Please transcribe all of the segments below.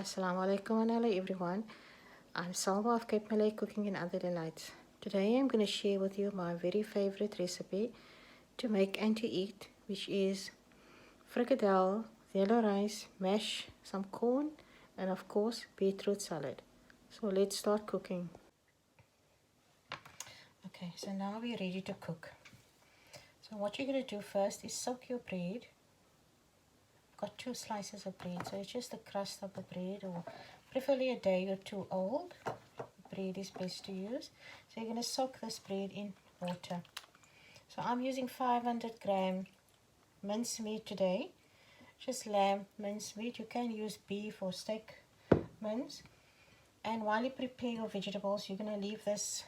Assalamu alaikum and hello everyone. I'm Salwaa of Cape Malay Cooking and Other Delights. Today I'm going to share with you my very favorite recipe to make and to eat, which is frikkadel, yellow rice, mash, some corn, and of course beetroot salad. So let's start cooking. Okay, so now we're ready to cook. So what you're going to do first is soak your bread. Got 2 slices of bread, so it's just the crust of the bread, or preferably a day or 2 old. Bread is best to use. So you're going to soak this bread in water. So I'm using 500 gram minced meat today, just lamb minced meat. You can use beef or steak mince. And while you prepare your vegetables, you're going to leave this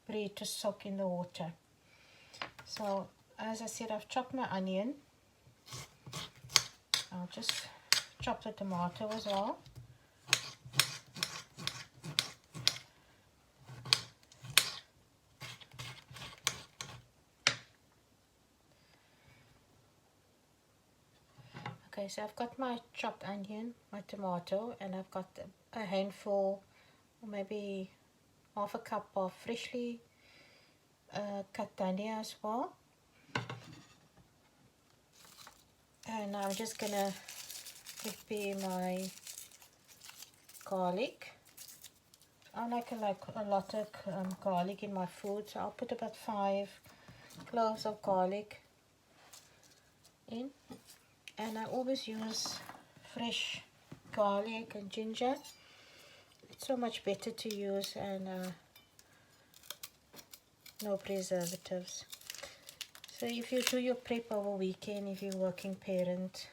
bread to soak in the water. So as I said, I've chopped my onion. I'll just chop the tomato as well. Okay, so I've got my chopped onion, my tomato, and I've got a handful, or maybe half a cup of freshly cut dhania as well. And I'm just gonna prepare my garlic. I like a lot of garlic in my food, so I'll put about 5 cloves of garlic in. And I always use fresh garlic and ginger. It's so much better to use, and no preservatives. So if you do your prep over weekend, if you're a working parent,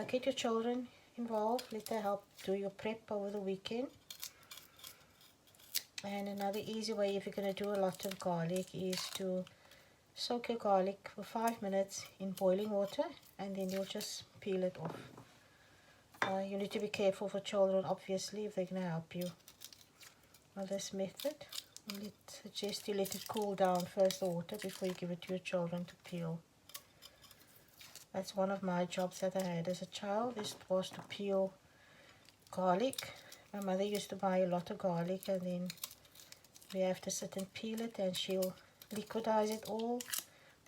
get your children involved, let them help do your prep over the weekend. And another easy way, if you're going to do a lot of garlic, is to soak your garlic for 5 minutes in boiling water, and then you'll just peel it off. You need to be careful for children, obviously, if they're going to help you with this method. I suggest you let it cool down first, the water, before you give it to your children to peel. That's one of my jobs that I had as a child, was to peel garlic. My mother used to buy a lot of garlic, and then we have to sit and peel it, and she'll liquidize it all,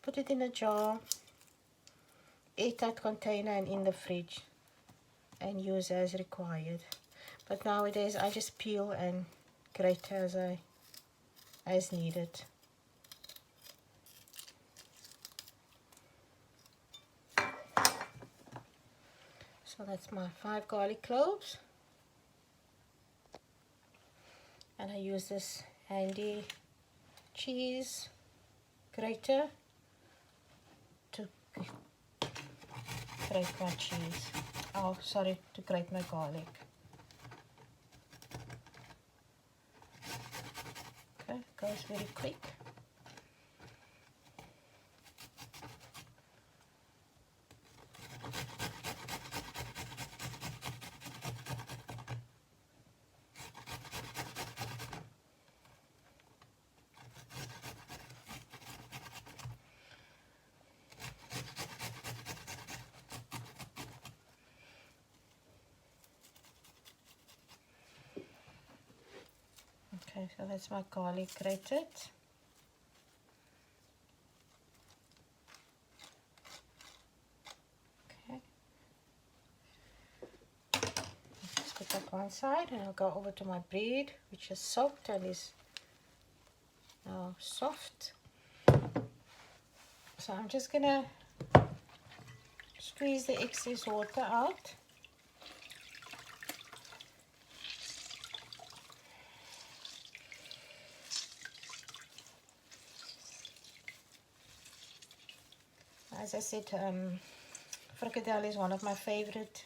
put it in a jar, airtight container, and in the fridge, and use as required. But nowadays I just peel and grate as needed. So that's my 5 garlic cloves, and I use this handy cheese grater to grate my cheese. Oh, sorry, to grate my garlic. Okay, goes very quick. Okay, so that's my garlic grated. Okay, just put that one side, and I'll go over to my bread, which is soaked and is now soft. So I'm just gonna squeeze the excess water out. As I said, frikkadel is one of my favorite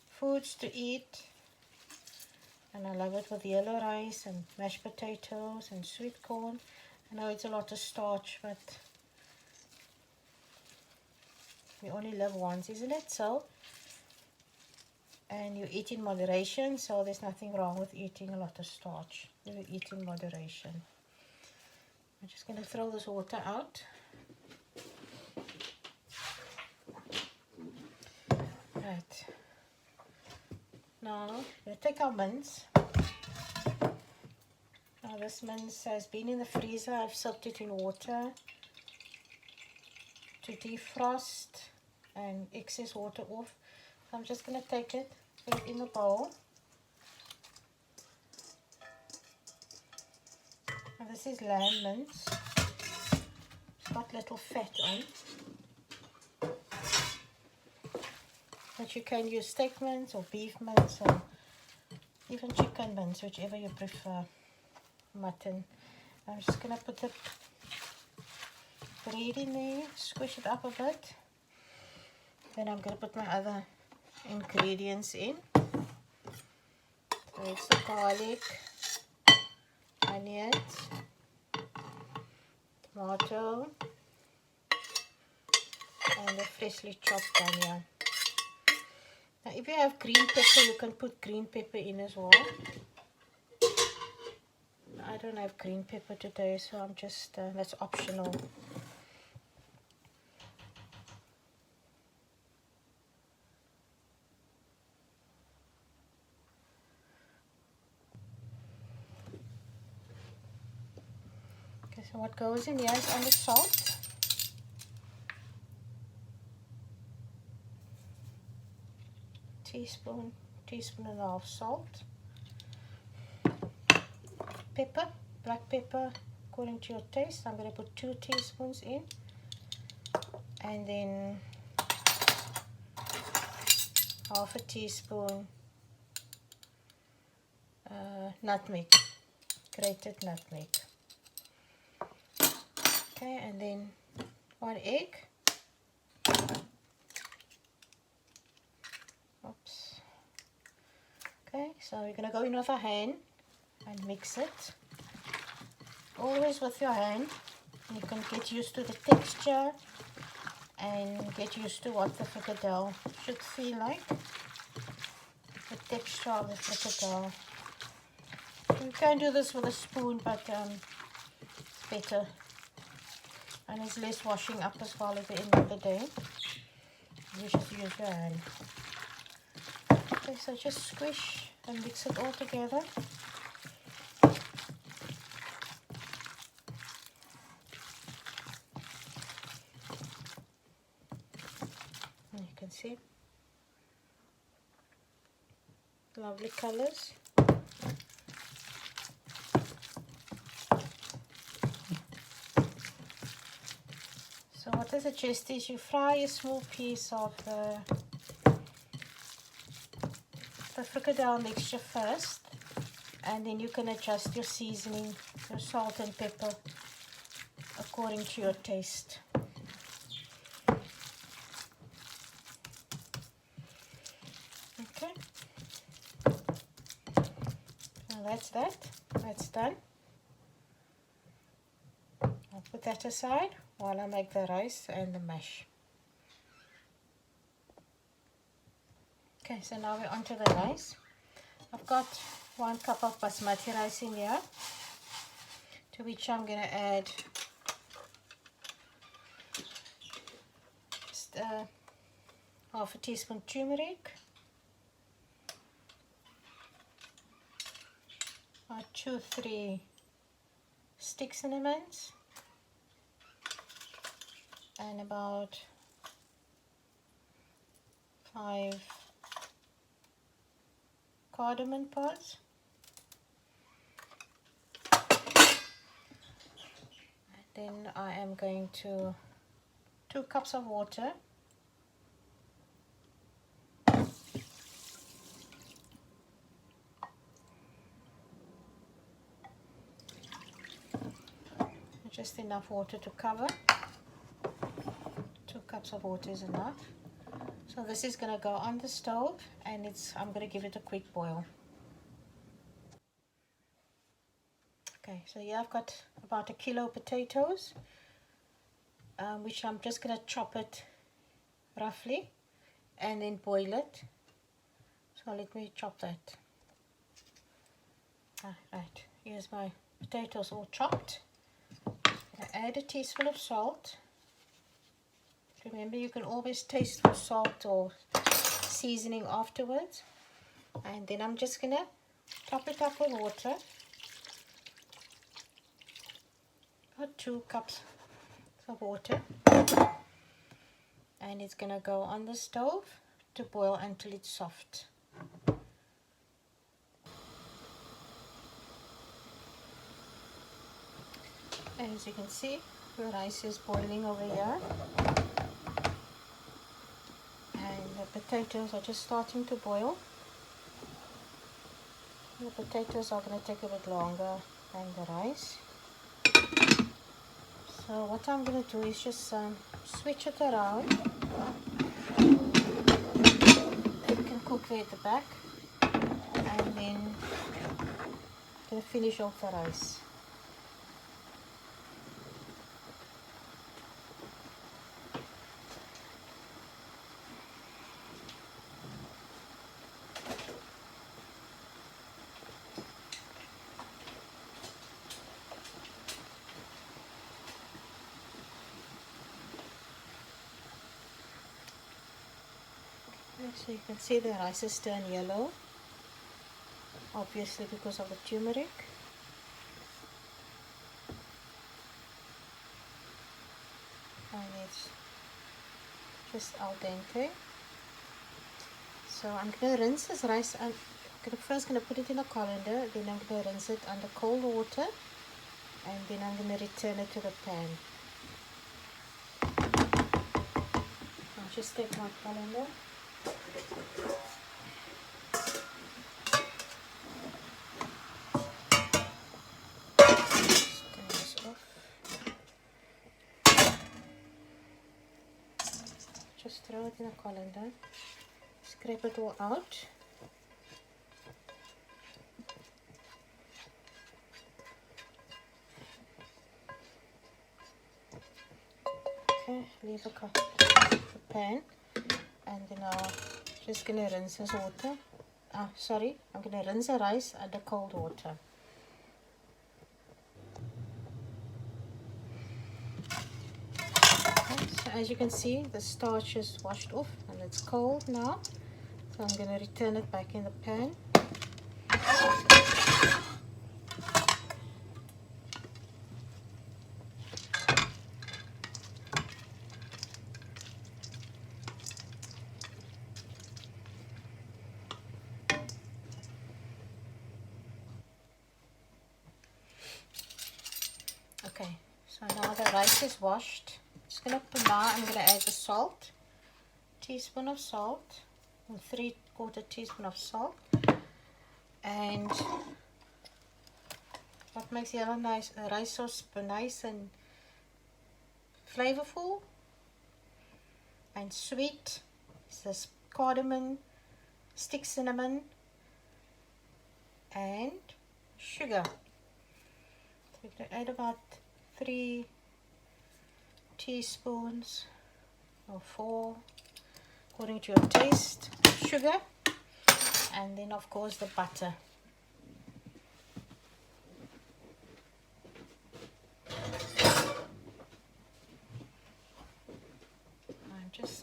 foods to eat, and I love it with yellow rice and mashed potatoes and sweet corn. I know it's a lot of starch, but we only live once, isn't it? So, and you eat in moderation, so there's nothing wrong with eating a lot of starch. You eat in moderation. I'm just going to throw this water out. Right, Now we'll take our mince. Now this mince has been in the freezer. I've soaked it in water to defrost and excess water off. So I'm just going to take it, put it in the bowl. Now this is lamb mince. It's got little fat on. But you can use steak mince or beef mince or even chicken mince, whichever you prefer. Mutton. I'm just going to put the bread in there, squish it up a bit. Then I'm going to put my other ingredients in. So it's the garlic, onions, tomato, and the freshly chopped onion. Now if you have green pepper, you can put green pepper in as well. I don't have green pepper today, so I'm just, that's optional. Okay, so what goes in here is on the salt. Teaspoon and a half salt. Pepper, black pepper, according to your taste. I'm going to put 2 teaspoons in, and then half a teaspoon nutmeg, grated nutmeg. Okay, and then 1 egg. Oops. Okay, so we're going to go in with our hand and mix it. Always with your hand. You can get used to the texture and get used to what the frikkadel should feel like. The texture of the frikkadel. You can do this with a spoon, but it's better. And it's less washing up as well at the end of the day. You just use your hand. Okay, so just squish and mix it all together. And you can see lovely colors. So what I suggest is you fry a small piece of the frikkadel mixture first, and then you can adjust your seasoning, your salt and pepper according to your taste. Okay, now that's done. I'll put that aside while I make the rice and the mash. Okay, so now we're onto the rice. I've got 1 cup of basmati rice in here, to which I'm going to add just half a teaspoon turmeric, 2-3 stick cinnamons, and about 5 cardamom pods. And then I am going to 2 cups of water. Just enough water to cover. 2 cups of water is enough. So this is going to go on the stove, and I'm going to give it a quick boil. Okay, so here I've got about 1 kilo potatoes, which I'm just going to chop it roughly and then boil it. So let me chop that. Right, here's my potatoes all chopped. I add a teaspoon of salt. Remember, you can always taste for salt or seasoning afterwards. And then I'm just gonna top it up with water. About 2 cups of water. And it's gonna go on the stove to boil until it's soft. As you can see, the rice is boiling over here, and the potatoes are just starting to boil. The potatoes are going to take a bit longer than the rice. So what I'm going to do is just switch it around. It can cook there at the back, and then I'm going to finish off the rice. So you can see the rice has turned yellow, obviously because of the turmeric. And it's just al dente. So I'm going to rinse this rice. I'm first going to put it in a colander, then I'm going to rinse it under cold water, and then I'm going to return it to the pan. I'll just take my colander. Turn this off. Just throw it in a colander. Scrape it all out. Okay, leave the pan, and then I'm just going to rinse this water. I'm going to rinse the rice under cold water. Okay, so as you can see, the starch is washed off and it's cold now. So I'm going to return it back in the pan. Okay, so now the rice is washed. I'm going to add the salt, teaspoon of salt, and 3/4 teaspoon of salt. And what makes the other rice sauce nice and flavorful and sweet is this cardamom, stick cinnamon, and sugar. So you can add about 3 teaspoons or 4 according to your taste, sugar, and then of course the butter.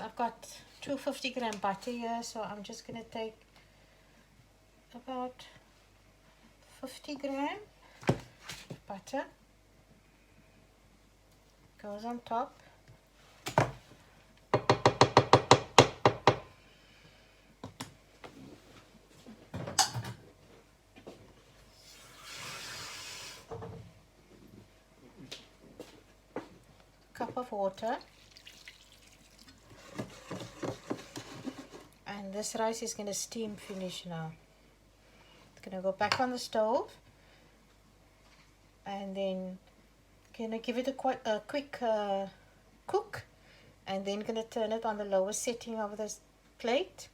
I've got 250-gram butter here, so I'm just going to take about 50 gram butter. Goes on top. Cup of water. And this rice is going to steam finish now. It's going to go back on the stove, and then going to give it a quick cook, and then going to turn it on the lower setting of this plate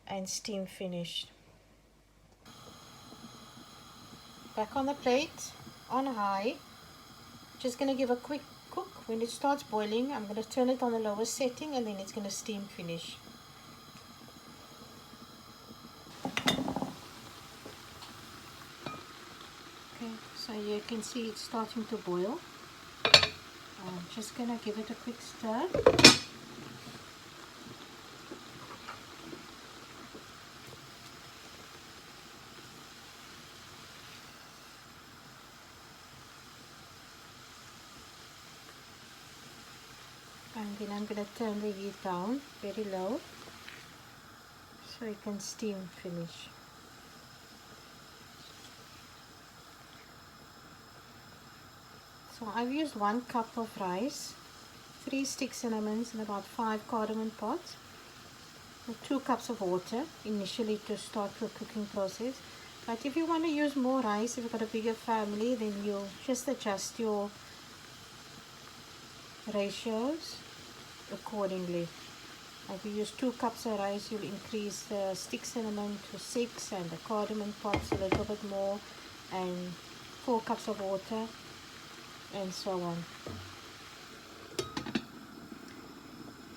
and steam finished. Back on the plate on high. Just going to give a quick cook. When it starts boiling, I'm going to turn it on the lower setting, and then it's going to steam finish. So you can see it's starting to boil. I'm just going to give it a quick stir. And then I'm going to turn the heat down very low so it can steam finish. So I've used 1 cup of rice, 3 stick cinnamons and about 5 cardamom pods, and 2 cups of water initially to start the cooking process. But if you want to use more rice, if you've got a bigger family, then you just adjust your ratios accordingly. If you use 2 cups of rice, you'll increase the stick cinnamon to 6 and the cardamom pods a little bit more, and 4 cups of water, and so on.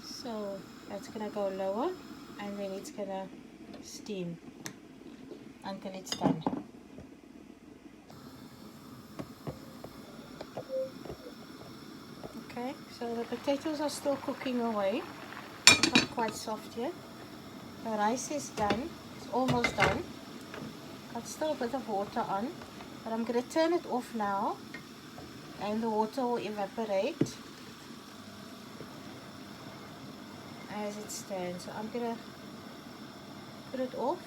So that's gonna go lower, and then it's gonna steam until it's done. Okay, so the potatoes are still cooking away. It's not quite soft yet. The rice is done. It's almost done. Got still a bit of water on, but I'm gonna turn it off now, and the water will evaporate as it stands. So I'm gonna put it off,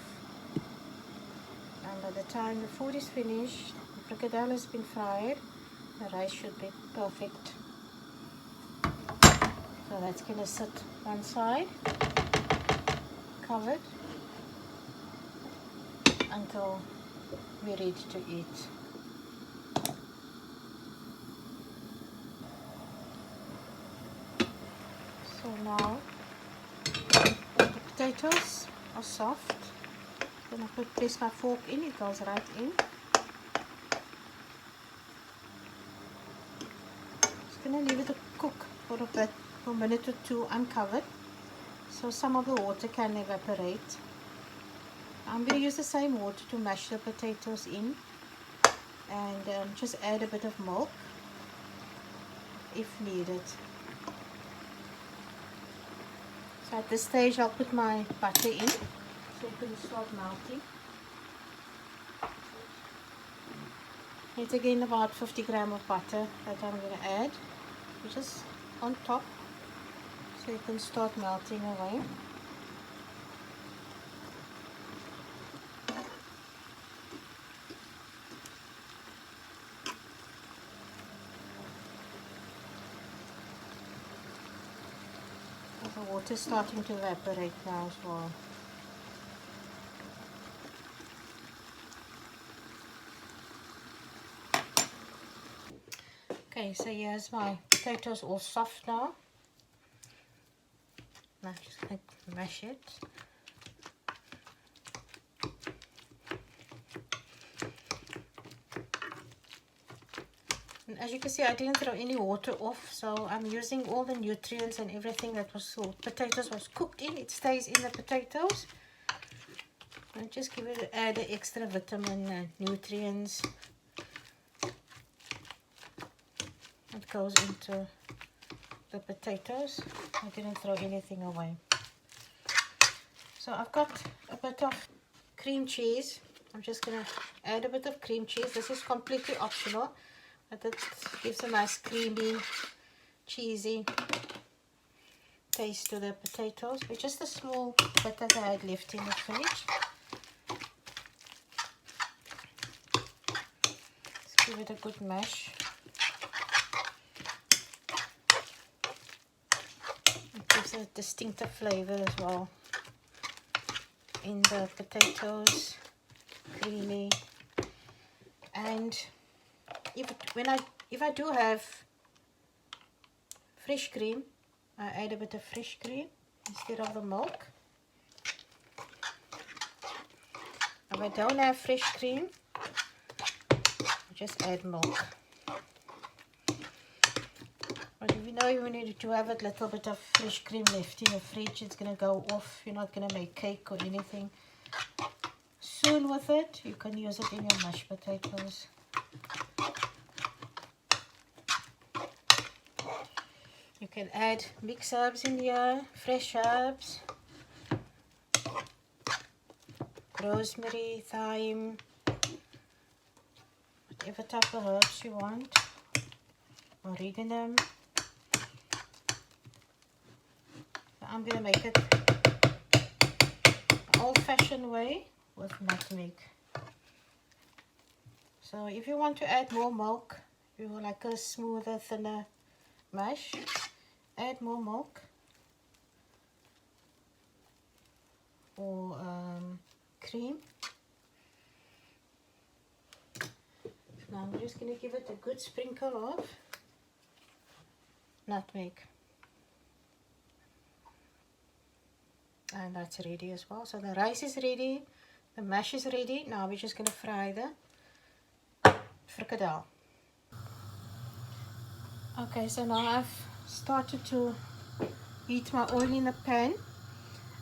and by the time the food is finished, the frikkadel has been fried, the rice should be perfect. So that's gonna sit one side, covered, until we're ready to eat. So now the potatoes are soft. Then I place my fork in, it goes right in. Just gonna leave it to cook for a bit, for a minute or 2 uncovered, so some of the water can evaporate. I'm going to use the same water to mash the potatoes in, and just add a bit of milk if needed. So at this stage I'll put my butter in, so it can start melting. It's again about 50 grams of butter that I'm going to add, just on top, so it can start melting away. The water is starting to evaporate now as well. Okay, so here's my potatoes all soft now. Now I'm just going to mash it. And as you can see, I didn't throw any water off, so I'm using all the nutrients and everything that was potatoes was cooked in. It stays in the potatoes. And just add the extra vitamin and nutrients that goes into the potatoes. I didn't throw anything away. So I've got a bit of cream cheese. I'm just going to add a bit of cream cheese. This is completely optional, but it gives a nice creamy, cheesy taste to the potatoes. With just a small bit that I had left in the fridge. Let's give it a good mash. It gives a distinctive flavor as well in the potatoes, creamy. And if I do have fresh cream, I add a bit of fresh cream instead of the milk. If I don't have fresh cream, I just add milk. But if you know you need to have a little bit of fresh cream left in the fridge, it's going to go off. You're not going to make cake or anything soon with it. You can use it in your mashed potatoes. You can add mixed herbs in here, fresh herbs, rosemary, thyme, whatever type of herbs you want, oregano. I'm going to make it old-fashioned way with nutmeg. So if you want to add more milk, you would like a smoother, thinner mash, add more milk, or cream. Now I'm just going to give it a good sprinkle of nutmeg. And that's ready as well. So the rice is ready, the mash is ready. Now we're just going to fry the frikkadel. Okay, so now I've started to heat my oil in the pan.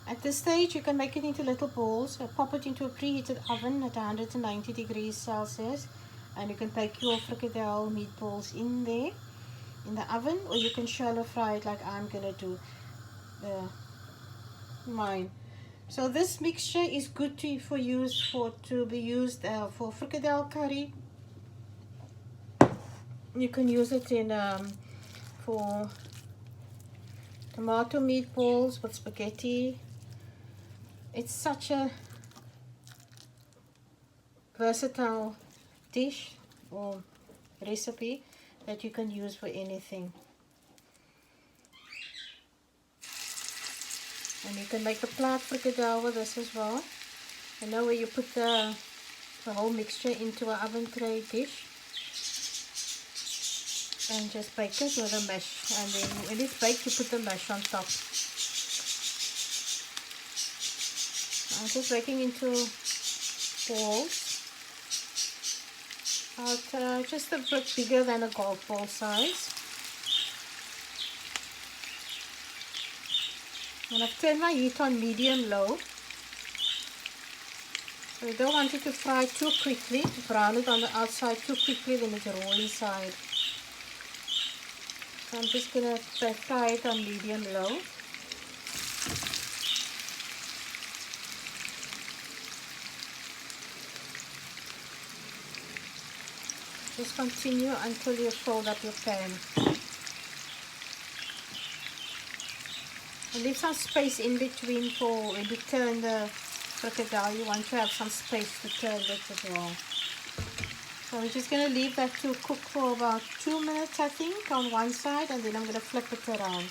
At this stage you can make it into little balls, pop it into a preheated oven at 190 degrees Celsius, and you can bake your frikkadel meatballs in there in the oven, or you can shallow fry it like I'm gonna do mine. So this mixture is good to be used for frikkadel curry. You can use it in for tomato meatballs with spaghetti. It's such a versatile dish or recipe that you can use for anything. And you can make a plaat frikkadel with this as well. You know, where you put the whole mixture into an oven tray dish and just bake it with a mash, and then when it's baked you put the mash on top. I'm just baking into balls, just a bit bigger than a golf ball size. And I've turned my heat on medium-low. So you don't want it to fry too quickly, to brown it on the outside too quickly, then it's raw inside. So I'm just going to fry it on medium-low. Just continue until you fold up your pan. And leave some space in between for when you turn the frikkadel. You want to have some space to turn it as well. So we're just going to leave that to cook for about 2 minutes, I think, on one side, and then I'm going to flip it around.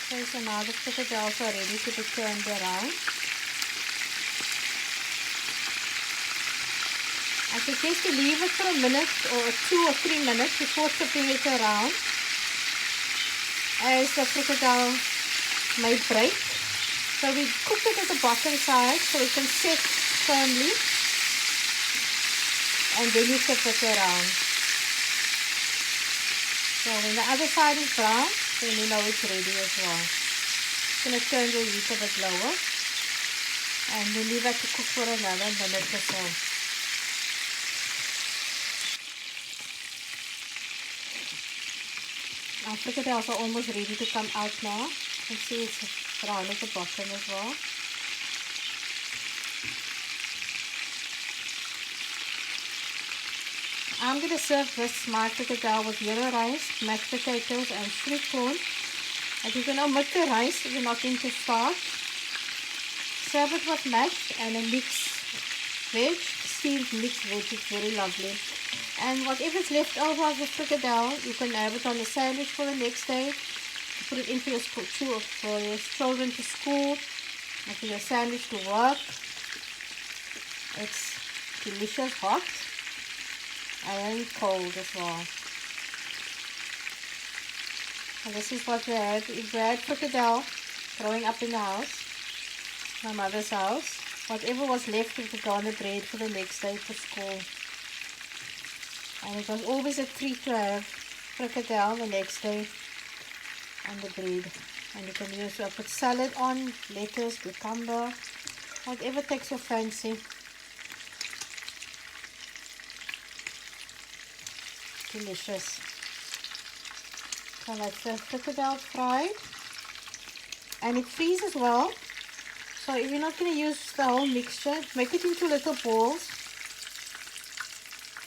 Okay, so now the frikkadels are ready to be turned around. I suggest to leave it for a minute or 2 or 3 minutes before flipping it around, as the frikkadel may break. So we cook it at the bottom side so it can set firmly, and then you flip it around. So when the other side is brown, then you know it's ready as well. Just going to turn the heat a bit lower, and then leave it to cook for another minute or so. Our frikkadels are almost ready to come out now. You can see it's brown at the bottom as well. I'm going to serve this my frikkadel with yellow rice, mashed potatoes and sweet corn. And you can omit the rice if you're not into starch. Serve it with mash and a mixed veg, steamed mixed veg. It's very lovely. And whatever's left over of the frikkadel, you can have it on a sandwich for the next day. You put it in for your children to school, or for your sandwich to work. It's delicious hot and cold as well. And this is what we had. If we had frikkadel growing up in the house, my mother's house, whatever was left, we could go on the bread for the next day for school. And it was always a treat to have frikkadel the next day on the bread. And you can use put salad on, lettuce, cucumber, whatever takes your fancy. Delicious. So that's the frikkadel fried. And it freezes well. So if you're not going to use the whole mixture, make it into little balls.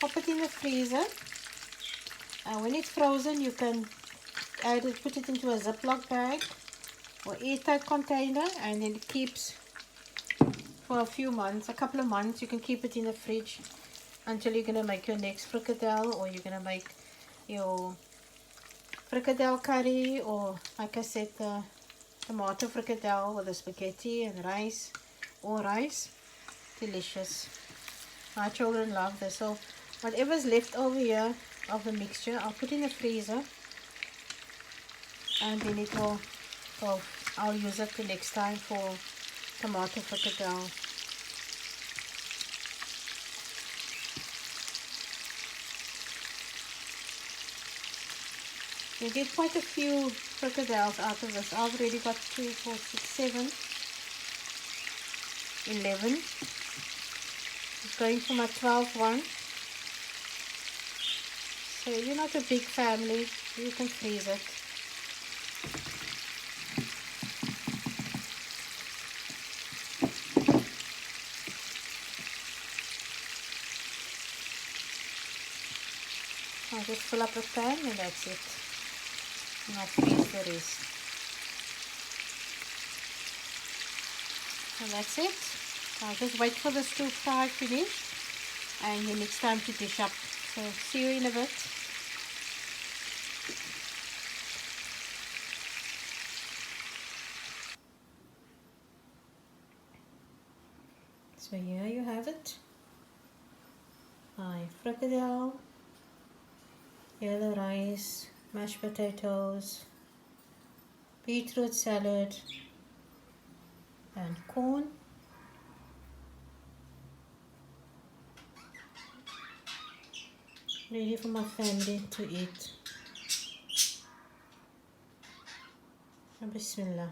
Pop it in the freezer. And when it's frozen, you can add it, put it into a Ziploc bag or airtight container, and then it keeps for a few months, a couple of months. You can keep it in the fridge until you're going to make your next frikkadel, or you're going to make your frikkadel curry, or like I said, the tomato frikkadel with the spaghetti and rice, or rice. Delicious. My children love this. So whatever's left over here of the mixture, I'll put in the freezer, and then it will go. I'll use it the next time for tomato frikkadel. You get quite a few frikkadels out of this. I've already got 2, 4, 6, 7, 11. It's going for my 12th one. So if you're not a big family, you can freeze it. I'll just fill up a pan and that's it. And I'll freeze the rest. And that's it. I'll just wait for this to fry finish, and then it's time to dish up. So see you in a bit. So here you have it. My frikkadel, yellow rice, mashed potatoes, beetroot salad, and corn. Ready for my family to eat. Bismillah.